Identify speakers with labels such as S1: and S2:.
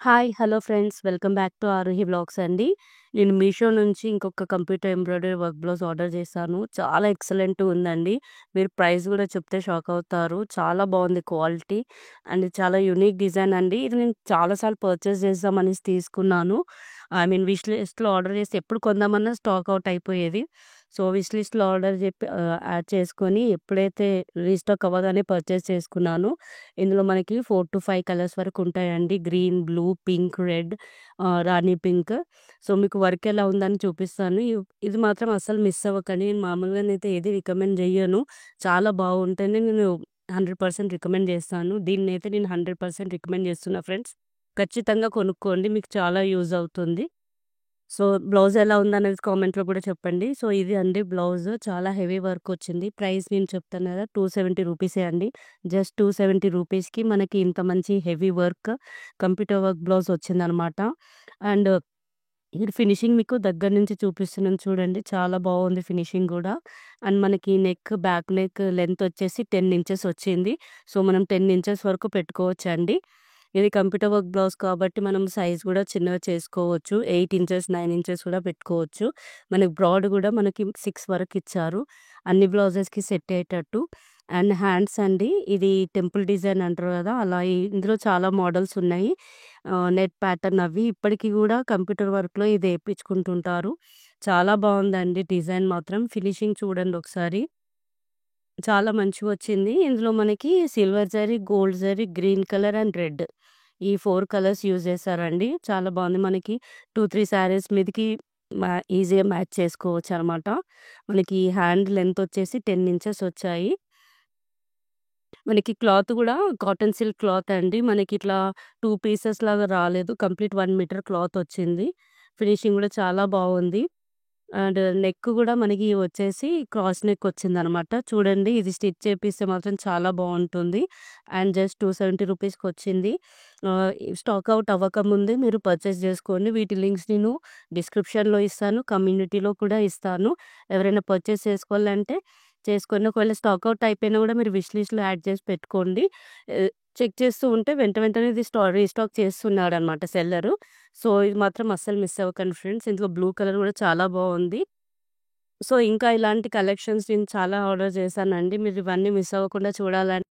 S1: Hi! Hello friends. Welcome back to Aaruhi vlogs అండి. నేను మీషో నుంచి ఇంకొక computer embroidery work blouse order చేశాను. చాలా ఎక్సలెంట్‌గా ఉందండి. మీరు ప్రైస్ కూడా చెప్తే షాక్ అవుతారు. చాలా బాగుంది క్వాలిటీ అండ్ చాలా యూనిక్ డిజైన్ అండి. ఇది నేను చాలా సార్లు పర్చేస్ చేద్దామనేసి తీసుకున్నాను. ఐ మీన్ విష్ లిస్ట్‌లో ఆర్డర్ చేస్తే ఎప్పుడు కొందామన్నా స్టాక్ అవుట్ అయిపోయేది. సో, విష్ లిస్ట్‌లో ఆర్డర్ యాడ్ చేసుకొని ఎప్పుడైతే రీస్టాక్ అవ్వగానే పర్చేస్ చేసుకున్నాను. ఇందులో మనకి 4-5 కలర్స్ వరకు ఉంటాయండి. గ్రీన్, బ్లూ, పింక్, రెడ్, రాణి పింక్. సో, మీకు వర్క్ ఎలా ఉందని చూపిస్తాను. ఇది మాత్రం అస్సలు మిస్ అవ్వకండి. నేను మామూలుగానైతే ఏది రికమెండ్ చెయ్యను. చాలా బాగుంటేనే నేను 100% రికమెండ్ చేస్తాను. దీన్నైతే నేను 100% రికమెండ్ చేస్తున్నా ఫ్రెండ్స్. ఖచ్చితంగా కొనుక్కోండి. మీకు చాలా యూజ్ అవుతుంది. సో, బ్లౌజ్ ఎలా ఉందనేది కామెంట్‌లో కూడా చెప్పండి. సో, ఇది అండి బ్లౌజ్. చాలా హెవీ వర్క్ వచ్చింది. ప్రైస్ నేను చెప్తాను కదా! 270 రూపీసే అండి. జస్ట్ 270 రూపీస్‌కి మనకి ఇంత మంచి heavy work computer work blouse వచ్చిందనమాట. అండ్ ఇది ఫినిషింగ్ మీకు దగ్గర నుంచి చూపిస్తున్నాను చూడండి. చాలా బాగుంది ఫినిషింగ్ గూడా. అండ్ మనకి బ్యాక్ నెక్ లెంత్ వచ్చేసి 10 ఇంచెస్ వచ్చింది. సో, మనం 10 ఇంచెస్ వరకు పెట్టుకోవచ్చండి. ఇది కంప్యూటర్ వర్క్ బ్లౌజ్ కాబట్టి మనం సైజ్ గూడా చిన్నగా చేసుకోవచ్చు. 8 ఇంచెస్, 9 ఇంచెస్ కూడా పెట్టుకోవచ్చు. మనకి బ్రాడ్ గూడా మనకి 6 వరకు ఇచ్చారు. అన్ని బ్లౌజెస్‌కి సెట్ అయ్యేటట్టు. అండ్ హ్యాండ్స్ అండి. ఇది టెంపుల్ డిజైన్ అంటారు గదా! అలా ఇందులో చాలా మోడల్స్ ఉన్నాయి. నెట్ ప్యాటర్న్ అవి ఇప్పటికి గూడా కంప్యూటర్ వర్క్‌లో ఇది ఏపిచ్చుకుంటుంటారు. చాలా బావుందండి డిజైన్ మాత్రం. ఫినిషింగ్ చూడండి ఒకసారి. చాలా మంచిగొచ్చింది. ఇందులో మనకి silver zari, gold zari, green colour and red ఈ 4 కలర్స్ యూజ్ చేశారండి. చాలా బావుంది. మనకి 2, 3 శారీస్ మీదకి ఈజీగా మ్యాచ్ చేసుకోవచ్చనమాట. మనకి హ్యాండ్ లెంత్ వచ్చేసి 10 ఇంచెస్ వచ్చాయి. మనకి క్లాత్ గూడా కాటన్ సిల్క్ క్లాత్ అండి. మనకిట్లా 2 పీసెస్ లాగా రాలేదు. కంప్లీట్ 1 మీటర్ క్లాత్ వచ్చింది. ఫినిషింగ్ గూడా చాలా బావుంది. అండ్ నెక్ గూడా మనకి వచ్చేసి క్రాస్ నెక్ వచ్చిందనమాట. చూడండి ఇది స్టిచ్ చేపిస్తే మాత్రం చాలా బావుంటుంది. And just 270 రూపీస్‌కొచ్చింది. స్టాక్ అవుట్ అవ్వకముందే మీరు పర్చేస్ జేసుకోండి. వీటి లింక్స్ నేను డిస్క్రిప్షన్‌లో ఇస్తాను. కమ్యూనిటీలో కూడా ఇస్తాను. ఎవరైనా పర్చేస్ చేసుకోవాలంటే చేసుకొని ఒకవేళ స్టాక్ అవుట్ అయిపోయినా గూడా మీరు విష్ లిస్ట్‌లో యాడ్ చేసి పెట్టుకోండి. చెక్ చేస్తూ ఉంటే వెంటనే ఇది రీస్టాక్ చేస్తున్నాడనమాట సెల్లరు. సో, ఇది మాత్రం అస్సలు మిస్ అవ్వకండి ఫ్రెండ్స్. ఇందులో బ్లూ కలర్ గూడా చాలా బావుంది. సో, ఇంకా ఇలాంటి కలెక్షన్స్ నేను చాలా ఆర్డర్ చేశానండి. మీరు ఇవన్నీ మిస్ అవ్వకుండా చూడాలంటే